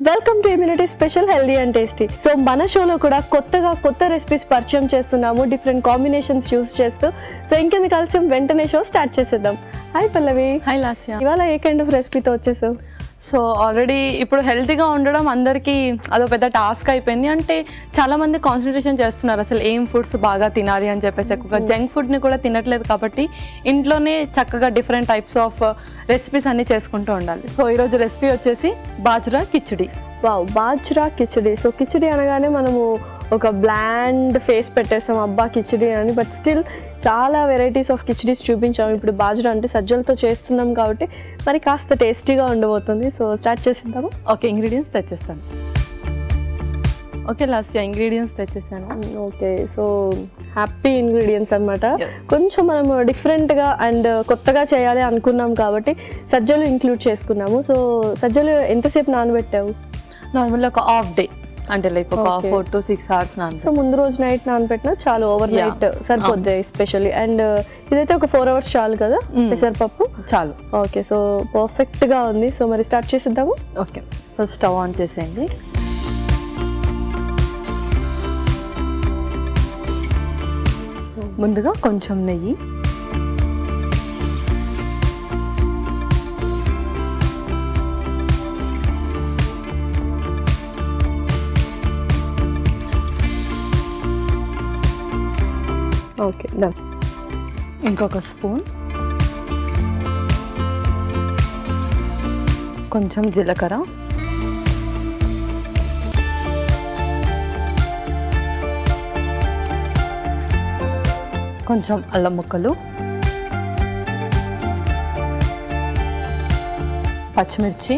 Welcome to immunity special healthy and tasty. So మన షోలో కూడా కొత్త రెసిపీస్ పరిచయం చేస్తున్నాము, డిఫరెంట్ కాంబినేషన్స్ యూస్ చేస్తూ. సో ఇంకెందుకు కలిసి వెంటనే షో స్టార్ట్ చేసేద్దాం. హాయ్ పల్లవి. హాయ్ లాస్య. ఇవాళ ఏ కైండ్ ఆఫ్ రెసిపీతో వచ్చేసావు? సో ఆల్రెడీ ఇప్పుడు హెల్తీగా ఉండడం అందరికీ అదో పెద్ద టాస్క్ అయిపోయింది. అంటే చాలామంది కాన్సన్ట్రేషన్ చేస్తున్నారు అసలు ఏం ఫుడ్స్ బాగా తినాలి అని చెప్పేసి. ఎక్కువగా జంక్ ఫుడ్ని కూడా తినట్లేదు కాబట్టి ఇంట్లోనే చక్కగా డిఫరెంట్ టైప్స్ ఆఫ్ రెసిపీస్ అన్నీ చేసుకుంటూ ఉండాలి. సో ఈరోజు రెసిపీ వచ్చేసి బాజ్రా కిచిడి. వావ్, బాజ్రా కిచిడి. సో కిచిడి అనగానే మనము ఒక బ్లాండ్ ఫేస్ పెట్టేసాం, అబ్బా కిచిడి అని. బట్ స్టిల్ చాలా వెరైటీస్ ఆఫ్ కిచిడీస్ చూపించాము. ఇప్పుడు బాజ్రా అంటే సజ్జలతో చేస్తున్నాం కాబట్టి మరి కాస్త టేస్టీగా ఉండబోతుంది. సో స్టార్ట్ చేసేద్దాము. ఓకే, ఇంగ్రీడియంట్స్ తెచ్చేస్తాను. ఓకే లాస్య, ఇంగ్రీడియంట్స్ తెచ్చేసాను. ఓకే, సో హ్యాపీ ఇంగ్రీడియంట్స్ అనమాట. కొంచెం మనము డిఫరెంట్గా అండ్ కొత్తగా చేయాలి అనుకున్నాం కాబట్టి సజ్జలు ఇంక్లూడ్ చేసుకున్నాము. సో సజ్జలు ఎంతసేపు నానబెట్టావు? నార్మల్గా ఒక హాఫ్ డే, అంటే లైక్ ఒక 4 to 6 hours నానబెట్టాను. సో ముందు రోజు నైట్ నానబెట్టినా చాలు, ఓవర్ నైట్ సరిపోద్ది ఎస్పెషల్లీ. అండ్ ఇదైతే ఒక 4 hours చాలు కదా పెసరపప్పు? చాలు. ఓకే, సో పర్ఫెక్ట్గా ఉంది. సో మరి స్టార్ట్ చేసేద్దాము. ఓకే, ఫస్ట్ స్టవ్ ఆన్ చేసేయండి. ముందుగా కొంచెం నెయ్యి, ఓకే డన్. ఇంకొక స్పూన్, కొంచెం జీలకర్ర, కొంచెం అల్లం ముక్కలు, పచ్చిమిర్చి,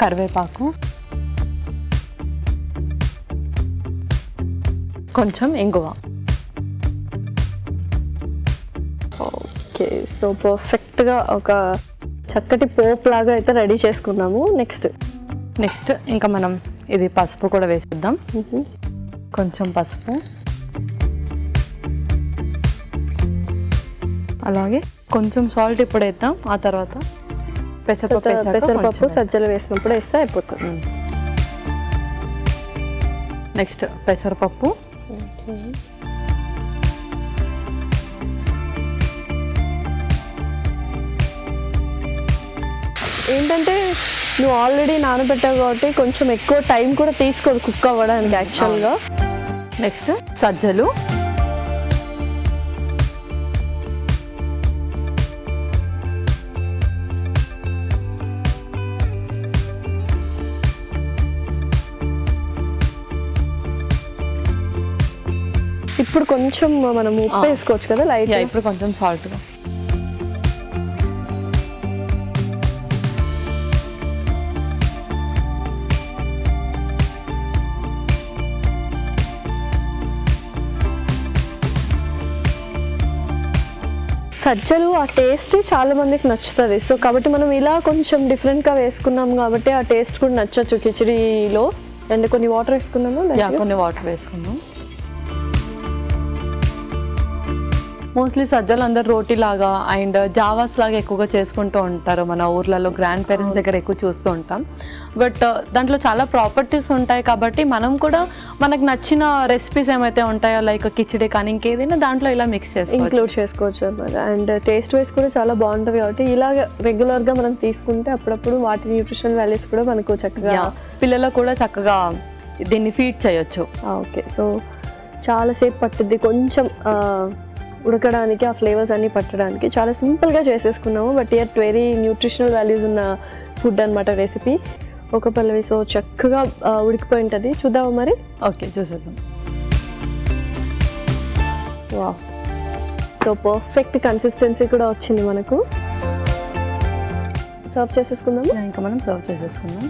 కరివేపాకు, కొంచెం ఇంగువ. ఓకే, సో పర్ఫెక్ట్గా ఒక చక్కటి పోప్ లాగా అయితే రెడీ చేసుకున్నాము. నెక్స్ట్ ఇంకా మనం ఇది పసుపు కూడా వేసిద్దాం. కొంచెం పసుపు, అలాగే కొంచెం సాల్ట్ ఇప్పుడు వేద్దాం. ఆ తర్వాత పెసరపప్పు సజ్జలు వేసినప్పుడు వేస్తే అయిపోతుంది. నెక్స్ట్ పెసరపప్పు, ఏంటంటే నువ్వు ఆల్రెడీ నానబెట్టావు కాబట్టి కొంచెం ఎక్కువ టైం కూడా తీసుకోదు కుక్ అవ్వడానికి యాక్చువల్గా. నెక్స్ట్ సజ్జలు, ఇప్పుడు కొంచెం మనం ఉప్పు వేసుకోవచ్చు కదా లైట్. ఇప్పుడు కొంచెం సాల్ట్గా. సజ్జలు ఆ టేస్ట్ చాలా మందికి నచ్చుతుంది. సో కాబట్టి మనం ఇలా కొంచెం డిఫరెంట్గా వేసుకున్నాం కాబట్టి ఆ టేస్ట్ కూడా నచ్చచ్చు కిచిడీలో. అండ్ కొన్ని వాటర్ వేసుకున్నాము. కొన్ని వాటర్ వేసుకున్నాం. మోస్ట్లీ సజ్జలు అందరు రోటీ లాగా అండ్ జావాస్ లాగా ఎక్కువగా చేసుకుంటూ ఉంటారు. మన ఊర్లలో గ్రాండ్ పేరెంట్స్ దగ్గర ఎక్కువ చూస్తూ ఉంటాం. బట్ దాంట్లో చాలా ప్రాపర్టీస్ ఉంటాయి కాబట్టి మనం కూడా మనకు నచ్చిన రెసిపీస్ ఏమైతే ఉంటాయో లైక్ కిచిడి కానీ ఇంకేదైనా దాంట్లో ఇలా మిక్స్ చేసి ఇంక్లూడ్ చేసుకోవచ్చు అన్నమాట. అండ్ టేస్ట్ వైస్ కూడా చాలా బాగుంటుంది కాబట్టి ఇలాగ రెగ్యులర్గా మనం తీసుకుంటే అప్పుడప్పుడు వాటి న్యూట్రిషనల్ వాల్యూస్ కూడా మనకు చక్కగా పిల్లలకు కూడా చక్కగా దీన్ని ఫీడ్ చేయొచ్చు. ఓకే, సో చాలాసేపు పట్టుద్ది కొంచెం ఉడకడానికి, ఆ ఫ్లేవర్స్ అన్నీ పట్టడానికి. చాలా సింపుల్గా చేసేసుకున్నాము but yet very nutritional values ఉన్న ఫుడ్ అనమాట రెసిపీ. ఒక పల్లవి సో చక్కగా ఉడికిపోయి ఉంటుంది. చూద్దామా మరి? ఓకే, చూసేద్దాం. వా, సో పర్ఫెక్ట్ కన్సిస్టెన్సీ కూడా వచ్చింది మనకు. సర్వ్ చేసేసుకుందాము. ఇంకా మనం సర్వ్ చేసేసుకుందాం.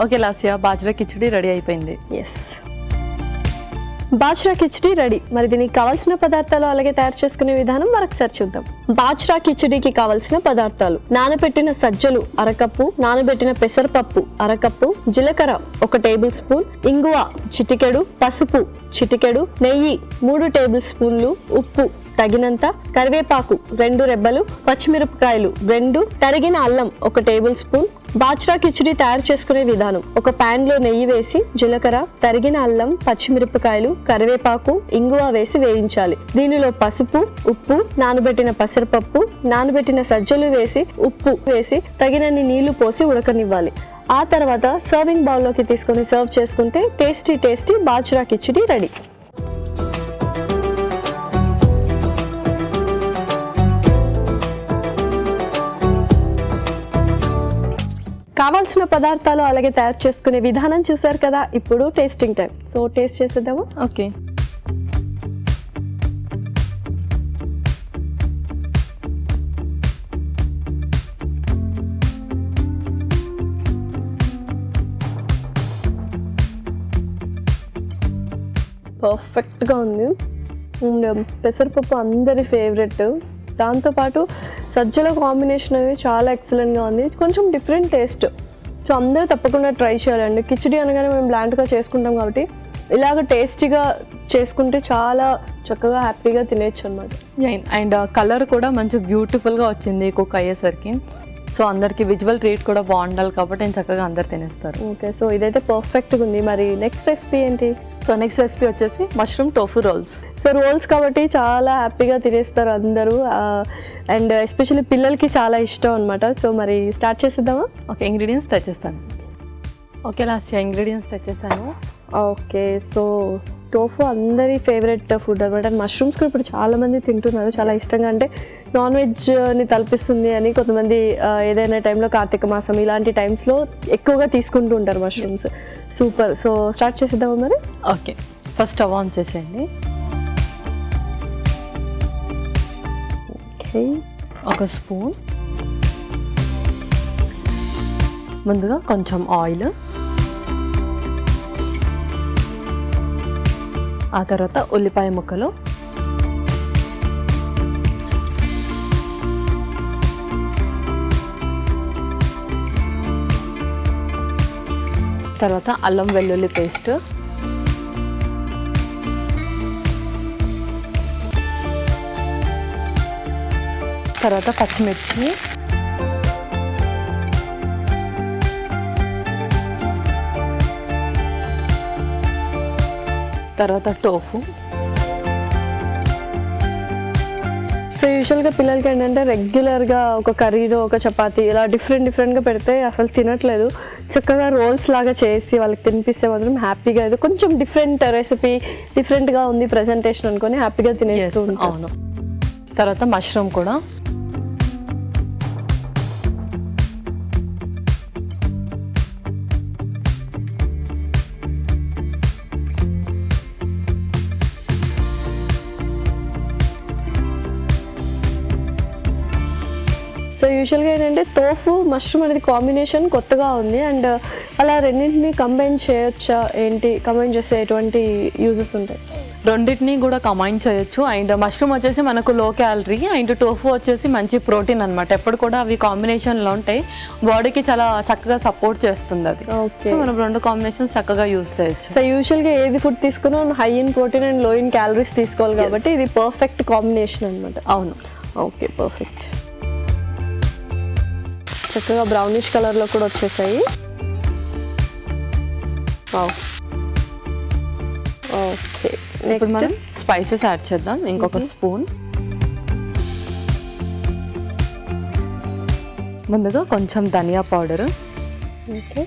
ఓకే లాస్యా, బాజ్రా కిచడీ రెడీ అయిపోయింది. Yes, bajra khichdi ready. మరి దీనికి కావాల్సిన పదార్థాలు అలాగే తయారు చేసుకునే విధానం మరొకసారి చూద్దాం. బాజ్రా కిచడీకి కావాల్సిన పదార్థాలు: నానబెట్టిన సజ్జలు అరకప్పు, నానబెట్టిన పెసరపప్పు అరకప్పు, జీలకర్ర 1 టేబుల్ స్పూన్, ఇంగువ చిటికెడు, పసుపు చిటికెడు, నెయ్యి 3 టేబుల్ స్పూన్లు, ఉప్పు తగినంత, కరివేపాకు 2 రెబ్బలు, పచ్చిమిరపకాయలు 2, తరిగిన అల్లం 1 టేబుల్ స్పూన్. బాజ్రా కిచడీ తయారు చేసుకునే విధానం: ఒక పాన్ లో నెయ్యి వేసి జీలకర్ర, తరిగిన అల్లం, పచ్చిమిరపకాయలు, కరివేపాకు, ఇంగువ వేసి వేయించాలి. దీనిలో పసుపు, ఉప్పు, నానబెట్టిన పెసరపప్పు, నానబెట్టిన సజ్జలు వేసి ఉప్పు వేసి తగినన్ని నీళ్లు పోసి ఉడకనివ్వాలి. ఆ తర్వాత సర్వింగ్ బౌల్లోకి తీసుకొని సర్వ్ చేసుకుంటే టేస్టీ బాజ్రా కిచడీ రెడీ. కావాల్సిన పదార్థాలు అలాగే తయారు చేసుకునే విధానం చూసారు కదా. ఇప్పుడు టేస్టింగ్ టైం. సో టేస్ట్ చేసేద్దామా? ఓకే. పర్ఫెక్ట్గా ఉంది. పెసరపప్పు అందరి ఫేవరెట్, దాంతోపాటు సజ్జల కాంబినేషన్ అనేది చాలా ఎక్సలెంట్గా ఉంది. కొంచెం డిఫరెంట్ టేస్ట్. సో అందరూ తప్పకుండా ట్రై చేయాలండి. కిచడీ అనగానే మేము బ్లాండ్గా చేసుకుంటాం కాబట్టి ఇలాగ టేస్టీగా చేసుకుంటే చాలా చక్కగా హ్యాపీగా తినేయచ్చు అనమాట. అండ్ కలర్ కూడా మంచి బ్యూటిఫుల్గా వచ్చింది కుక్ అయ్యేసరికి. సో అందరికి విజువల్ ట్రీట్ కూడా బాగుండాలి కాబట్టి నేను చక్కగా అందరు తినేస్తారు. ఓకే, సో ఇదైతే పర్ఫెక్ట్గా ఉంది. మరి నెక్స్ట్ రెసిపీ ఏంటి? సో నెక్స్ట్ రెసిపీ వచ్చేసి mushroom tofu rolls. So rolls కాబట్టి చాలా హ్యాపీగా తినేస్తారు అందరూ, అండ్ ఎస్పెషల్లీ పిల్లలకి చాలా ఇష్టం అనమాట. సో మరి స్టార్ట్ చేసేద్దామా? ఓకే, ఇంగ్రీడియంట్స్ తెచ్చేస్తాను. ఓకే లాస్ట్ ఇంగ్రీడియంట్స్ తెచ్చేసాను. ఓకే, సో టోఫు అందరి ఫేవరెట్ ఫుడ్ అనమాట. అండ్ మష్రూమ్స్ కూడా ఇప్పుడు చాలామంది తింటున్నారు చాలా ఇష్టంగా. అంటే నాన్ వెజ్ని తలపిస్తుంది అని కొంతమంది ఏదైనా టైంలో కార్తీక మాసం ఇలాంటి టైమ్స్లో ఎక్కువగా తీసుకుంటూ ఉంటారు మష్రూమ్స్. సూపర్. సో స్టార్ట్ చేసేద్దామా మరి? ఓకే, ఫస్ట్ స్టవ్ ఆన్ చేసేయండి. ఓకే, 1 స్పూన్, ముందుగా కొంచెం ఆయిల్, ఆ తర్వాత ఉల్లిపాయ ముక్కలు, తర్వాత అల్లం వెల్లుల్లి పేస్ట్, తర్వాత పచ్చిమిర్చి, తర్వాత టోఫు. సో యూజువల్గా పిల్లలకి ఏంటంటే రెగ్యులర్గా ఒక కర్రీలో ఒక చపాతీ ఇలా డిఫరెంట్గా పెడితే అసలు తినట్లేదు. చక్కగా రోల్స్ లాగా చేసి వాళ్ళకి తినిపిస్తే మాత్రం హ్యాపీగా, ఇది కొంచెం డిఫరెంట్ రెసిపీ, డిఫరెంట్గా ఉంది ప్రజెంటేషన్ అనుకొని హ్యాపీగా తినేస్తూ ఉంటాం. అవును. తర్వాత మష్రూమ్ కూడా. సో యూజువల్గా ఏంటంటే టోఫు మష్రూమ్ అనేది కాంబినేషన్ కొత్తగా ఉంది. అండ్ అలా రెండింటిని కంబైన్ చేయొచ్చా ఏంటి? కంబైన్ చేస్తే ఎటువంటి యూజెస్ ఉంటాయి? రెండింటిని కూడా కంబైన్ చేయొచ్చు. అండ్ మష్రూమ్ వచ్చేసి మనకు లో క్యాలరీ, అండ్ టోఫు వచ్చేసి మంచి ప్రోటీన్ అనమాట. ఎప్పుడు కూడా అవి కాంబినేషన్లో ఉంటాయి, బాడీకి చాలా చక్కగా సపోర్ట్ చేస్తుంది అది. ఓకే, సో మనం 2 కాంబినేషన్స్ చక్కగా యూజ్ చేయొచ్చు. సో యూజువల్గా ఏది ఫుడ్ తీసుకున్నా హై ఇన్ ప్రోటీన్ అండ్ లో ఇన్ క్యాలరీస్ తీసుకోవాలి కాబట్టి ఇది పర్ఫెక్ట్ కాంబినేషన్ అనమాట. అవును. Okay, perfect. చక్కగా బ్రౌనిష్ కలర్లో కూడా వచ్చేసాయి. ఓకే, ఇప్పుడు మనం స్పైసెస్ యాడ్ చేద్దాం. ఇంకొక స్పూన్, ముందుగా కొంచెం ధనియా పౌడర్, ఓకే,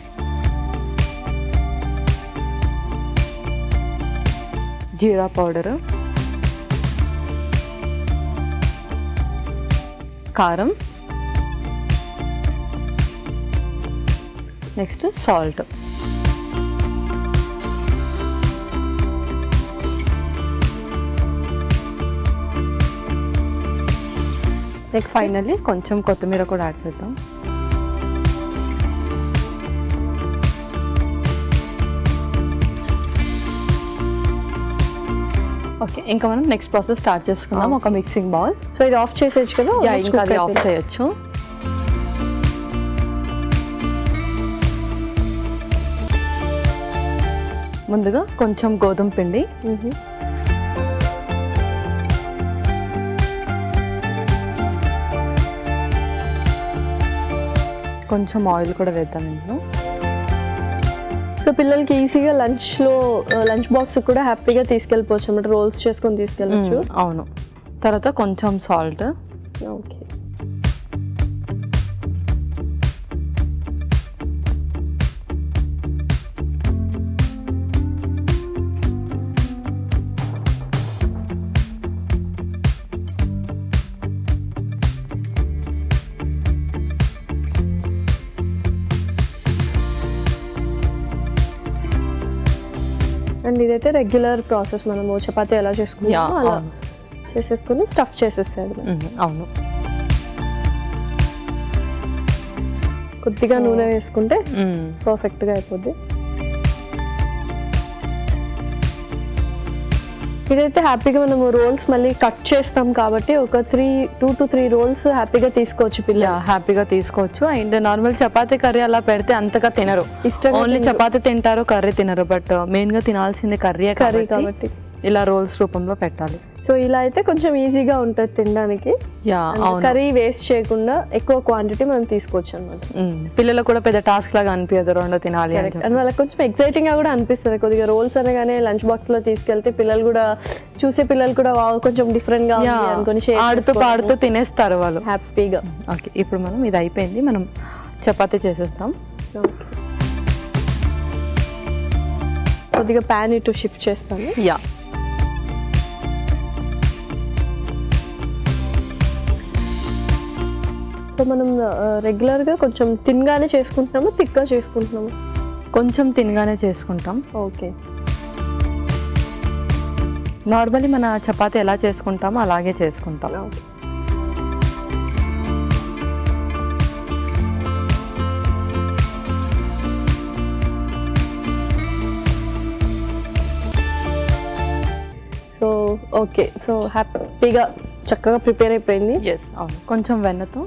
జీరా పౌడర్, కారం, నెక్స్ట్ సాల్ట్. నెక్స్ట్ ఫైనల్లీ కొంచెం కొత్తిమీర కూడా యాడ్ చేద్దాం. ఓకే, ఇంకా మనం నెక్స్ట్ ప్రాసెస్ స్టార్ట్ చేసుకుందాం. ఒక మిక్సింగ్ బౌల్. సో ఇది ఆఫ్ చేసేయచ్చు కదా? ఇంకా అది ఆఫ్ చేయొచ్చు. ముందుగా కొంచెం గోధుమ పిండి, కొంచెం ఆయిల్ కూడా వేద్దాం ఇందులో. సో పిల్లలకి ఈజీగా లంచ్ బాక్స్ కూడా హ్యాపీగా తీసుకెళ్ళిపోవచ్చు అన్నమాట, రోల్స్ చేసుకొని తీసుకెళ్ళచ్చు. అవును. తర్వాత కొంచెం సాల్ట్. ఓకే. అండ్ ఇదైతే రెగ్యులర్ ప్రాసెస్, మనము చపాతీ ఎలా చేసుకుంటామో అలా చేసేసుకుని స్టఫ్ చేసేస్తాడు. అవును. కొద్దిగా నూనె వేసుకుంటే పర్ఫెక్ట్గా అయిపోద్ది. ఇదైతే హ్యాపీగా మనము రోల్స్ మళ్ళీ కట్ చేస్తాం కాబట్టి ఒక 2 to 3 రోల్స్ హ్యాపీగా తీసుకోవచ్చు పిల్లలు. హ్యాపీగా తీసుకోవచ్చు. అండ్ నార్మల్ చపాతీ కర్రీ అలా పెడితే అంతగా తినరు, ఓన్లీ చపాతీ తింటారు, కర్రీ తినరు. బట్ మెయిన్ గా తినాల్సింది కర్రీ కాబట్టి ఇలా రోల్స్ రూపంలో పెట్టాలి. సో ఇలా అయితే కొంచెం ఈజీగా ఉంటుంది తినడానికి. కర్రీ వేస్ట్ చేయకుండా ఎక్కువ క్వాంటిటీ మనం తీసుకోవచ్చు అనమాట. పిల్లలకు కూడా పెద్ద టాస్క్ లాగా అనిపించదు రెండు తినాలి అండ్ వాళ్ళకి కొంచెం ఎక్సైటింగ్ గా కూడా అనిపిస్తుంది. కొద్దిగా రోల్స్ అనగానే లంచ్ బాక్స్ లో తీసుకెళ్తే పిల్లలు కూడా పిల్లలు కూడా కొంచెం డిఫరెంట్ గా అనుకుని ఆడుతూ పాడుతూ తినేస్తారు వాళ్ళు హ్యాపీగా. ఓకే, ఇప్పుడు మనం ఇది అయిపోయింది, మనం చపాతీ చేసేస్తాం. కొద్దిగా ప్యాన్ ఇటు షిఫ్ట్ చేస్తాను. సో మనం రెగ్యులర్గా కొంచెం తిన్గానే చేసుకుంటున్నాము, థిక్గా చేసుకుంటున్నాము? కొంచెం తిన్గానే చేసుకుంటాం. ఓకే. నార్మల్లీ మన చపాతీ ఎలా చేసుకుంటామో అలాగే చేసుకుంటాం. ఓకే. సో ఓకే, సో హ్యాపీగా చక్కగా ప్రిపేర్ అయిపోయింది. అవును. కొంచెం వెన్నతో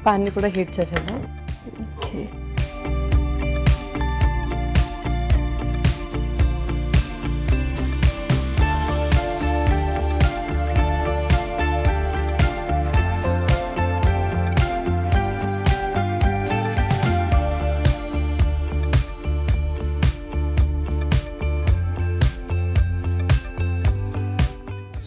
పాన్ని కూడా హీట్ చేసేద్దాం. ఓకే.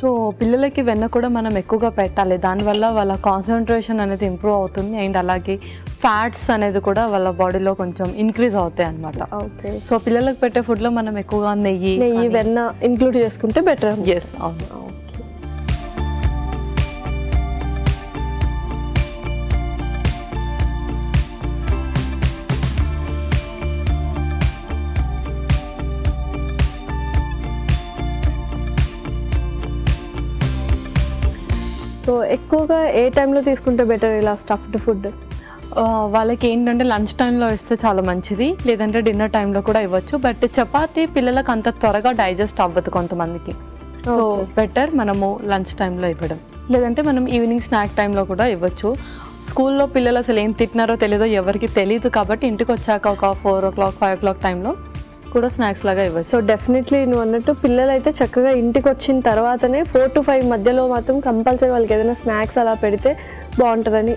సో పిల్లలకి వెన్న కూడా మనం ఎక్కువగా పెట్టాలి, దానివల్ల వాళ్ళ కాన్సన్ట్రేషన్ అనేది ఇంప్రూవ్ అవుతుంది. అండ్ అలాగే ఫ్యాట్స్ అనేది కూడా వాళ్ళ బాడీలో కొంచెం ఇంక్రీజ్ అవుతాయి అన్నమాట. ఓకే. సో పిల్లలకు పెట్టే ఫుడ్లో మనం ఎక్కువగా నెయ్యి, వెన్న ఇంక్లూడ్ చేసుకుంటే బెటర్. అవును. సో ఎక్కువగా ఏ టైంలో తీసుకుంటే బెటర్ ఇలా స్టఫ్డ్ ఫుడ్? వాళ్ళకి ఏంటంటే లంచ్ టైంలో ఇస్తే చాలా మంచిది, లేదంటే డిన్నర్ టైంలో కూడా ఇవ్వచ్చు. బట్ చపాతీ పిల్లలకు అంత త్వరగా డైజెస్ట్ అవ్వదు కొంతమందికి. సో బెటర్ మనము లంచ్ టైంలో ఇవ్వడం, లేదంటే మనం ఈవినింగ్ స్నాక్ టైంలో కూడా ఇవ్వచ్చు. స్కూల్లో పిల్లలు అసలు ఏం తింటున్నారో తెలీదో ఎవరికి తెలియదు కాబట్టి ఇంటికి వచ్చాక ఒక 4 o'clock 5 o'clock టైంలో కూడా స్నాక్స్ లాగా ఇవ్వచ్చు. సో డెఫినెట్లీ నువ్వు అన్నట్టు పిల్లలు అయితే చక్కగా ఇంటికి వచ్చిన తర్వాతనే 4 to 5 మధ్యలో మాత్రం కంపల్సరీ వాళ్ళకి ఏదైనా స్నాక్స్ అలా పెడితే బాగుంటుందని.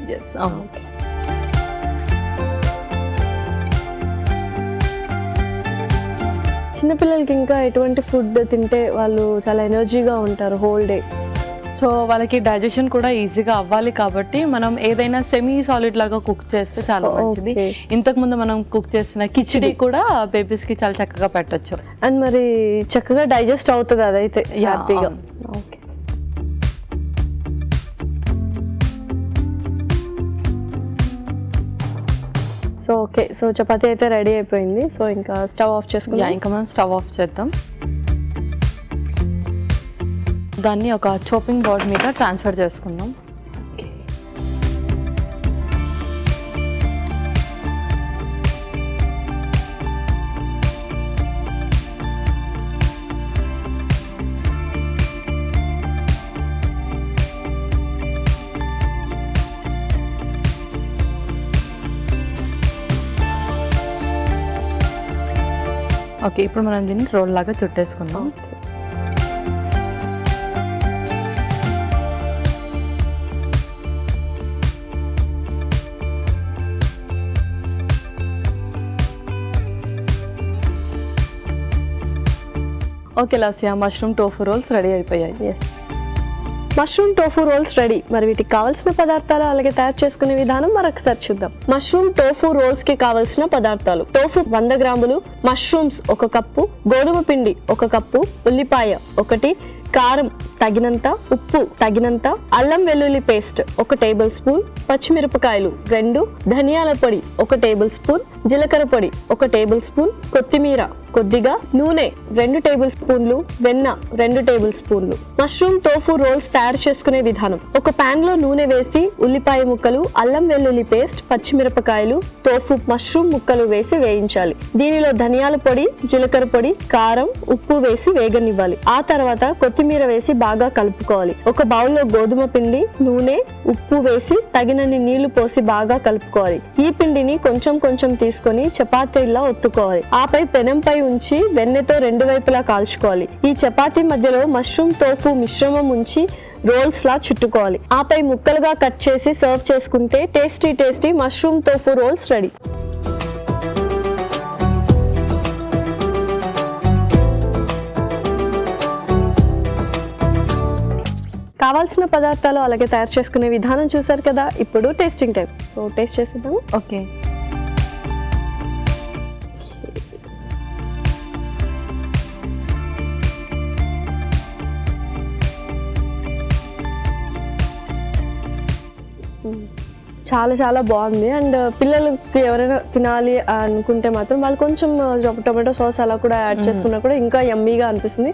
చిన్నపిల్లలకి ఇంకా ఎటువంటి ఫుడ్ తింటే వాళ్ళు చాలా ఎనర్జీగా ఉంటారు హోల్ డే? సో వాళ్ళకి డైజెషన్ కూడా ఈజీగా అవ్వాలి కాబట్టి మనం ఏదైనా సెమీ సాలిడ్ లాగా కుక్ చేస్తే చాలా మంచిది. ఇంతకుముందు మనం కుక్ చేసిన కిచిడి కూడా బేబీస్కి చాలా చక్కగా పెట్టచ్చు. అండ్ మరి చక్కగా డైజెస్ట్ అవుతుంది అదైతే హ్యాపీగా. Okay. So okay, so chapati అయితే రెడీ అయిపోయింది. సో ఇంకా స్టవ్ ఆఫ్ చేసుకుందాం. ఇంకా మనం స్టవ్ ఆఫ్ చేద్దాం. దాన్ని ఒక చాపింగ్ బోర్డ్ మీద ట్రాన్స్ఫర్ చేసుకుందాం. ఓకే, ఇప్పుడు మనం దీన్ని రోల్ లాగా చుట్టేసుకుందాం. Okay Lasya, mushroom tofu rolls ready అయిపోయాయి. Yes, mushroom tofu rolls ready. మరి వీటికి కావాల్సిన పదార్థాలు అలాగే తయారు చేసుకునే విధానం మరొకసారి చూద్దాం. మష్రూమ్ టోఫు రోల్స్ కి కావాల్సిన పదార్థాలు: టోఫు 100 గ్రాములు, మష్రూమ్స్ 1 కప్పు, గోధుమ పిండి 1 కప్పు, ఉల్లిపాయ 1, కారం తగినంత, ఉప్పు తగినంత, అల్లం వెల్లుల్లి పేస్ట్ 1 టేబుల్ స్పూన్, పచ్చిమిరపకాయలు 2, ధనియాల పొడి 1 టేబుల్ స్పూన్, జీలకర్ర పొడి 1 టేబుల్ స్పూన్, కొత్తిమీర కొద్దిగా, నూనె 2 టేబుల్ స్పూన్లు, వెన్న 2 టేబుల్ స్పూన్లు. మష్రూమ్ టోఫు రోల్స్ తయారు చేసుకునే విధానం: ఒక పాన్ లో నూనె వేసి ఉల్లిపాయ ముక్కలు, అల్లం వెల్లుల్లి పేస్ట్, పచ్చిమిరపకాయలు, టోఫు, మష్రూమ్ ముక్కలు వేసి వేయించాలి. దీనిలో ధనియాల పొడి, జీలకర్ర పొడి, కారం, ఉప్పు వేసి వేగనివ్వాలి. ఆ తర్వాత కొత్తిమీర వేసి బాగా కలుపుకోవాలి. ఒక బౌల్లో గోధుమ పిండి, నూనె, ఉప్పు వేసి తగినన్ని నీళ్లు పోసి బాగా కలుపుకోవాలి. ఈ పిండిని కొంచెం కొంచెం తీసుకొని చపాతీలా ఒత్తుకోవాలి. ఆపై పెనంపై ఉంచి వెన్నెతో 2 వైపులా కాల్చుకోవాలి. ఈ చపాతీ మధ్యలో మష్రూమ్ టోఫు మిశ్రమం ఉంచి రోల్స్ లా చుట్టుకోవాలి. ఆపై ముక్కలుగా కట్ చేసి సర్వ్ చేసుకుంటే tasty mushroom tofu rolls ready. కావాల్సిన పదార్థాలు అలాగే తయారు చేసుకునే విధానం చూసారు కదా. ఇప్పుడు టేస్టింగ్ టైం. సో టేస్ట్ చేసేద్దాము. ఓకే, చాలా బాగుంది. అండ్ పిల్లలకి ఎవరైనా తినాలి అనుకుంటే మాత్రం వాళ్ళు కొంచెం టొమాటో సాస్ అలా కూడా యాడ్ చేసుకున్నా కూడా ఇంకా యమ్మీగా అనిపిస్తుంది.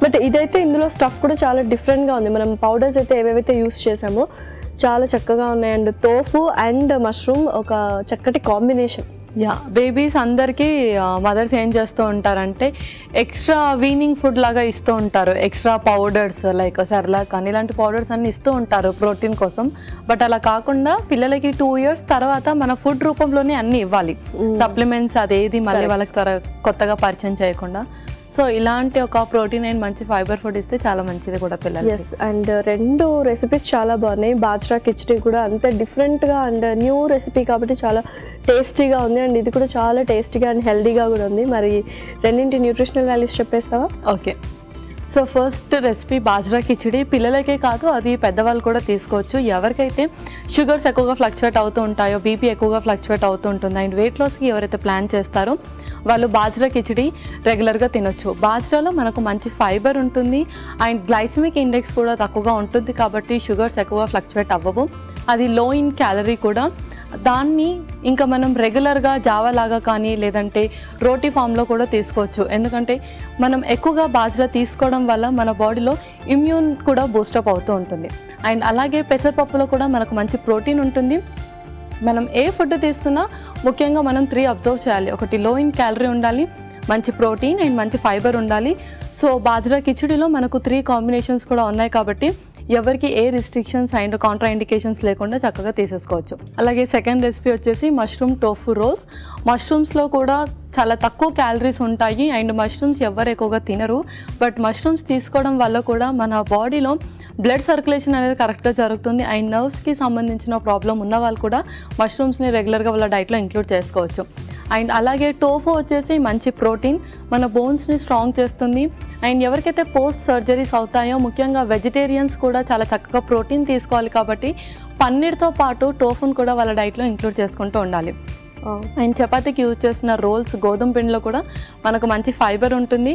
బట్ ఇదైతే ఇందులో స్టఫ్ కూడా చాలా డిఫరెంట్గా ఉంది. మనం పౌడర్స్ అయితే ఏవేవైతే యూస్ చేసామో చాలా చక్కగా ఉన్నాయి. అండ్ టోఫు అండ్ మష్రూమ్ ఒక చక్కటి కాంబినేషన్. యా, బేబీస్ అందరికీ మదర్స్ ఏం చేస్తూ ఉంటారంటే ఎక్స్ట్రా వీనింగ్ ఫుడ్ లాగా ఇస్తూ ఉంటారు. ఎక్స్ట్రా పౌడర్స్ లైక్ సెర్లాక్ అని ఇలాంటి పౌడర్స్ అన్ని ఇస్తూ ఉంటారు ప్రోటీన్ కోసం. బట్ అలా కాకుండా పిల్లలకి 2 years తర్వాత మన ఫుడ్ రూపంలోనే అన్ని ఇవ్వాలి. సప్లిమెంట్స్ అదేది మళ్ళీ వాళ్ళకి కొత్తగా పరిచయం చేయకుండా. సో ఇలాంటి ఒక ప్రోటీన్ అండ్ మంచి ఫైబర్ ఫుడ్ ఇస్తే చాలా మంచిది కూడా పిల్లలకి. అండ్ 2 రెసిపీస్ చాలా బాగున్నాయి. బాజ్రా కిచడీ కూడా అంతే డిఫరెంట్గా అండ్ న్యూ రెసిపీ కాబట్టి చాలా టేస్టీగా ఉంది. అండ్ ఇది కూడా చాలా టేస్టీగా అండ్ హెల్దీగా కూడా ఉంది. మరి రెండింటి న్యూట్రిషనల్ వాల్యూస్ చెప్పేస్తావా? Okay, so first recipe bajra khichdi. పిల్లలకే కాదు, అది పెద్దవాళ్ళు కూడా తీసుకోవచ్చు. ఎవరికైతే షుగర్స్ ఎక్కువగా ఫ్లక్చువేట్ అవుతూ ఉంటాయో, బీపీ ఎక్కువగా ఫ్లక్చువేట్ అవుతూ ఉంటుంది అండ్ వెయిట్ లాస్కి ఎవరైతే ప్లాన్ చేస్తారో వాళ్ళు బాజ్రా కిచడీ రెగ్యులర్గా తినొచ్చు. బాజ్రాలో మనకు మంచి ఫైబర్ ఉంటుంది అండ్ గ్లైసమిక్ ఇండెక్స్ కూడా తక్కువగా ఉంటుంది కాబట్టి షుగర్స్ ఎక్కువగా ఫ్లక్చువేట్ అవ్వవు. అది లో ఇన్ క్యాలరీ కూడా. దాన్ని ఇంకా మనం రెగ్యులర్గా జావా లాగా కానీ లేదంటే రోటీ ఫామ్లో కూడా తీసుకోవచ్చు. ఎందుకంటే మనం ఎక్కువగా బాజ్రా తీసుకోవడం వల్ల మన బాడీలో ఇమ్యూన్ కూడా బూస్టప్ అవుతూ ఉంటుంది. అండ్ అలాగే పెసరపప్పులో కూడా మనకు మంచి ప్రోటీన్ ఉంటుంది. మనం ఏ ఫుడ్ తీసుకున్నా ముఖ్యంగా మనం 3 అబ్జర్వ్ చేయాలి. ఒకటి లో ఇన్ క్యాలరీ ఉండాలి, మంచి ప్రోటీన్ అండ్ మంచి ఫైబర్ ఉండాలి. సో బాజ్రా కిచడీలో మనకు 3 కాంబినేషన్స్ కూడా ఉన్నాయి కాబట్టి ఎవరికి ఏ రిస్ట్రిక్షన్స్ అండ్ కాంట్రా ఇండికేషన్స్ లేకుండా చక్కగా తీసేసుకోవచ్చు. అలాగే సెకండ్ రెసిపీ వచ్చేసి మష్రూమ్ టోఫు రోల్స్. మష్రూమ్స్లో కూడా చాలా తక్కువ క్యాలరీస్ ఉంటాయి అండ్ మష్రూమ్స్ ఎవరు ఎక్కువగా తినరు. బట్ మష్రూమ్స్ తీసుకోవడం వల్ల కూడా మన బాడీలో బ్లడ్ సర్క్యులేషన్ అనేది కరెక్ట్గా జరుగుతుంది అండ్ నర్వ్స్కి సంబంధించిన ప్రాబ్లం ఉన్న వాళ్ళు కూడా మష్రూమ్స్ని రెగ్యులర్గా వాళ్ళ డైట్లో ఇంక్లూడ్ చేసుకోవచ్చు. అండ్ అలాగే టోఫు వచ్చేసి మంచి ప్రోటీన్, మన బోన్స్ని స్ట్రాంగ్ చేస్తుంది. అండ్ ఎవరికైతే పోస్ట్ సర్జరీస్ అవుతాయో ముఖ్యంగా వెజిటేరియన్స్ కూడా చాలా చక్కగా ప్రోటీన్ తీసుకోవాలి కాబట్టి పన్నీర్తో పాటు టోఫును కూడా వాళ్ళ డైట్లో ఇంక్లూడ్ చేసుకుంటూ ఉండాలి. అండ్ చపాతీకి యూజ్ చేసిన రోల్స్ గోధుమ పిండిలో కూడా మనకు మంచి ఫైబర్ ఉంటుంది.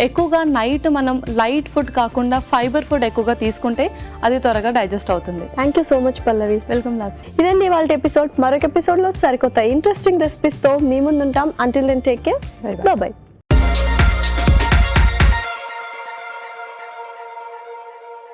ఎక్కువగా నైట్ మనం లైట్ ఫుడ్ కాకుండా ఫైబర్ ఫుడ్ ఎక్కువగా తీసుకుంటే అది త్వరగా డైజెస్ట్ అవుతుంది. Thank you so much Pallavi. Welcome Lasya. ఇదండి వాళ్ళ ఎపిసోడ్. మరొక ఎపిసోడ్లో సరికొత్త ఇంట్రెస్టింగ్ రెసిపీస్తో మీ ముందుంటాం. Until then take care. Bye by.